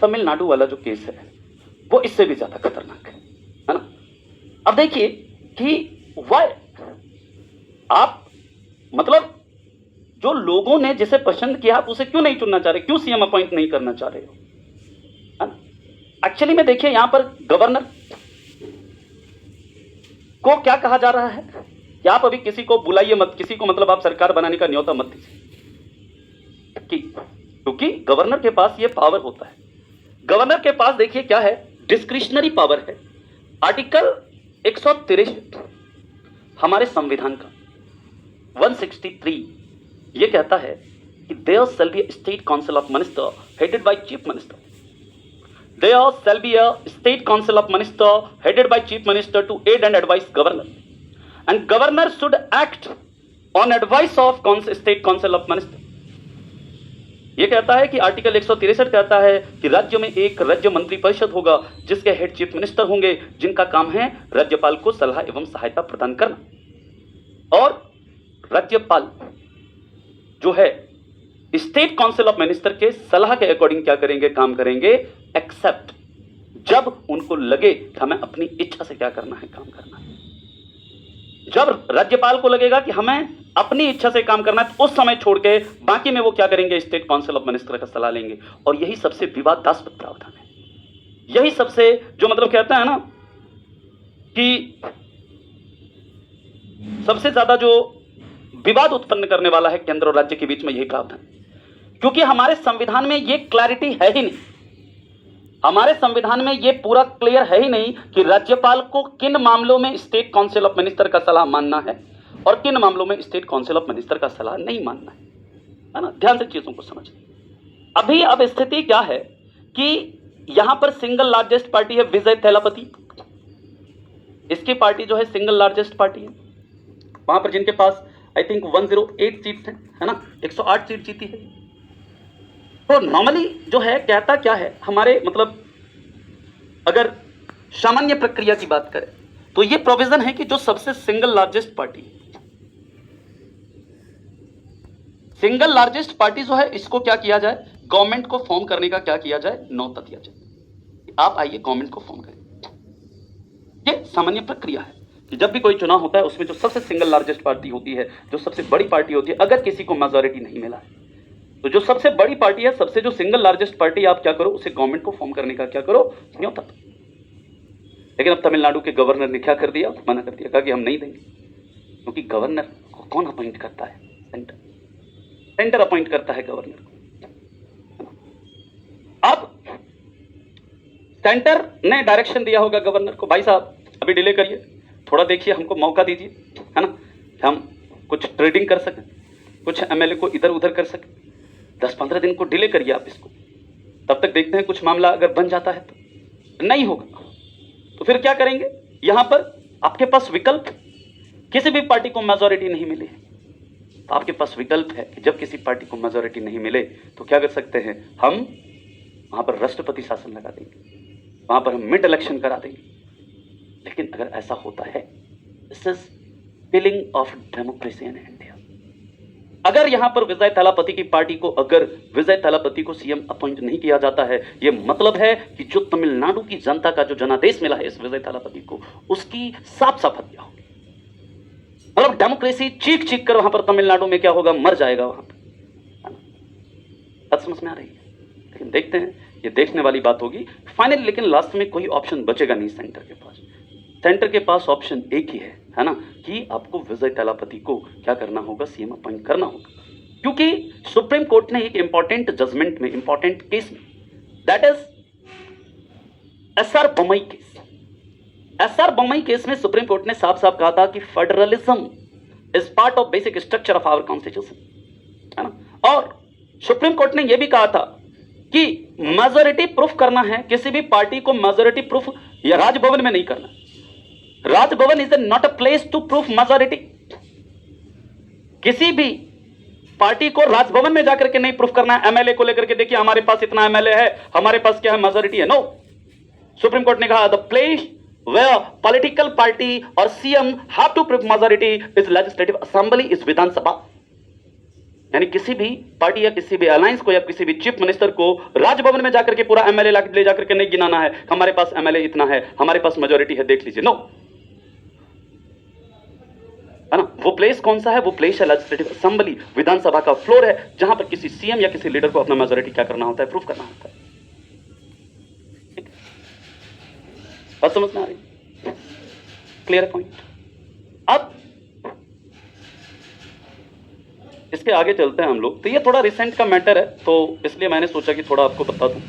तमिलनाडु वाला जो केस है वो इससे भी ज्यादा खतरनाक है ना। अब देखिए कि वाई आप मतलब जो लोगों ने जिसे पसंद किया आप उसे क्यों नहीं चुनना चाह रहे, क्यों सीएम अपॉइंट नहीं करना चाह रहे हो, है ना। एक्चुअली में देखिए यहां पर गवर्नर को क्या कहा जा रहा है कि आप अभी किसी को बुलाइए मत, किसी को मतलब आप सरकार बनाने का न्योता मत दीजिए, क्योंकि गवर्नर के पास ये पावर होता है। गवर्नर के पास देखिए क्या है, डिस्क्रिशनरी पावर है। आर्टिकल 163 हमारे संविधान का 163 ये कहता है कि there shall be state council of minister headed by chief minister. There shall be a state council of minister headed by chief minister to aid and advise governor, and governor should act on advice of state council of minister। ये कहता है कि article 163 कहता है कि राज्य में एक राज्य मंत्री परिषद होगा जिसके हेड चीफ मिनिस्टर होंगे, जिनका काम है राज्यपाल को सलाह एवं सहायता प्रदान करना। और राज्यपाल जो है स्टेट काउंसिल ऑफ मिनिस्टर के सलाह के अकॉर्डिंग क्या करेंगे, काम करेंगे, एक्सेप्ट जब उनको लगे कि हमें अपनी इच्छा से क्या करना है, काम करना है। जब राज्यपाल को लगेगा कि हमें अपनी इच्छा से काम करना है तो उस समय छोड़ के बाकी में वो क्या करेंगे, स्टेट काउंसिल ऑफ मिनिस्टर का सलाह लेंगे। और यही सबसे विवादास्पद प्रावधान है, यही सबसे जो मतलब कहता है ना कि सबसे ज्यादा जो विवाद उत्पन्न करने वाला है केंद्र और राज्य के बीच में, यही प्रावधान। क्योंकि हमारे संविधान में ये क्लैरिटी है ही नहीं, हमारे संविधान में ये पूरा क्लियर है ही नहीं कि राज्यपाल को किन मामलों में स्टेट काउंसिल ऑफ मिनिस्टर का सलाह मानना है और किन मामलों में स्टेट काउंसिल ऑफ मिनिस्टर का सलाह नहीं मानना है ना। ध्यान से चीजों को समझिए। अभी अब स्थिति क्या है कि यहां पर सिंगल लार्जेस्ट पार्टी है विजय थैलापति, इसकी पार्टी जो है सिंगल लार्जेस्ट पार्टी है, वहां पर जिनके पास आई थिंक 108 सीट है ना, 108 सीट जीती है। तो नॉर्मली जो है कहता क्या है हमारे मतलब अगर सामान्य प्रक्रिया की बात करें तो ये प्रोविजन है कि जो सबसे single largest party, single largest party जो है इसको क्या किया जाए, गवर्नमेंट को फॉर्म करने का क्या किया जाए, न्योता दिया जाए, आप आइए गवर्नमेंट को फॉर्म करें। ये सामान्य प्रक्रिया है कि जब भी कोई चुनाव होता है उसमें जो सबसे सिंगल लार्जेस्ट पार्टी होती है, जो सबसे बड़ी पार्टी होती है, अगर किसी को मेजॉरिटी नहीं मिला है तो जो सबसे बड़ी पार्टी है, सबसे जो सिंगल लार्जेस्ट पार्टी, आप क्या करो, उसे गवर्नमेंट को फॉर्म करने का क्या करो, न्योता। लेकिन अब तमिलनाडु के गवर्नर ने क्या कर दिया, मना कर दिया, कहा कि हम नहीं देंगे, क्योंकि गवर्नर को कौन अपॉइंट करता है, सेंटर अपॉइंट करता है गवर्नर को। अब सेंटर ने डायरेक्शन दिया होगा गवर्नर को, भाई साहब अभी डिले करिए, थोड़ा देखिए, हमको मौका दीजिए, है ना, हम कुछ ट्रेडिंग कर सकें, कुछ एमएलए को इधर उधर कर सकें, 10-15 दिन को डिले करिए आप इसको, तब तक देखते हैं कुछ मामला अगर बन जाता है तो। नहीं होगा तो फिर क्या करेंगे, यहां पर आपके पास विकल्प, किसी भी पार्टी को मेजॉरिटी नहीं मिली है तो आपके पास विकल्प है कि जब किसी पार्टी को मेजॉरिटी नहीं मिले तो क्या कर सकते हैं, हम वहां पर राष्ट्रपति शासन लगा देंगे, वहां पर हम मिड इलेक्शन करा देंगे। लेकिन अगर ऐसा होता है, this is killing of democracy in India. अगर यहां पर विजय थलापति की पार्टी को, अगर विजय थलापति को सीएम अपॉइंट नहीं किया जाता है, यह मतलब है कि जो तमिलनाडु की जनता का जो जनादेश मिला है इस विजय थलापति को, उसकी साफ साफ हत्या होगी। मतलब डेमोक्रेसी चीख चीख कर वहां पर तमिलनाडु में क्या होगा, मर जाएगा वहां पर। बात समझ में आ रही है? लेकिन देखते हैं, ये देखने वाली बात होगी फाइनली। लेकिन लास्ट में कोई ऑप्शन बचेगा नहीं सेंटर के पास। सेंटर के पास ऑप्शन एक ही है ना, कि आपको विजय थलापति को क्या करना होगा, सीएम अपॉइंट करना होगा। क्योंकि सुप्रीम कोर्ट ने एक इंपॉर्टेंट जजमेंट में, इंपॉर्टेंट केस में, that is S R Bommai case, S R Bommai case में सुप्रीम कोर्ट ने साफ साफ कहा था कि federalism is part of basic structure of our constitution, है ना। और सुप्रीम कोर्ट ने यह भी कहा था कि मेजॉरिटी प्रूफ करना है, किसी भी पार्टी को मेजॉरिटी प्रूफ या राजभवन में नहीं करना। Raj Bhavan is not a place to proof majority. किसी भी पार्टी को राजभवन में जाकर के नहीं प्रूफ करना है एमएलए को लेकर के, देखिए हमारे पास इतना एमएलए है, हमारे पास क्या है, मेजॉरिटी है। नो, सुप्रीम कोर्ट ने कहा the place where political party और CM have to proof majority is legislative assembly, is Vidhan Sabha. यानी किसी भी पार्टी या किसी भी अलायंस को या किसी भी चीफ मिनिस्टर को राजभवन में जाकर के पूरा एमएलए ले जाकर के नहीं गिनाना है, हमारे पास एमएलए इतना है, हमारे पास मेजोरिटी है, देख लीजिए। नो, है ना। वो प्लेस कौन सा है? वो प्लेस है लेजिस्लेटिव असेंबली, विधानसभा का फ्लोर है, जहां पर किसी सीएम या किसी लीडर को अपना मेजोरिटी क्या करना होता है? प्रूफ करना होता है। बात समझ में आ रही? Clear point. अब इसके आगे चलते हैं हम लोग। तो ये थोड़ा रिसेंट का मैटर है, तो इसलिए मैंने सोचा कि थोड़ा आपको बता दूं।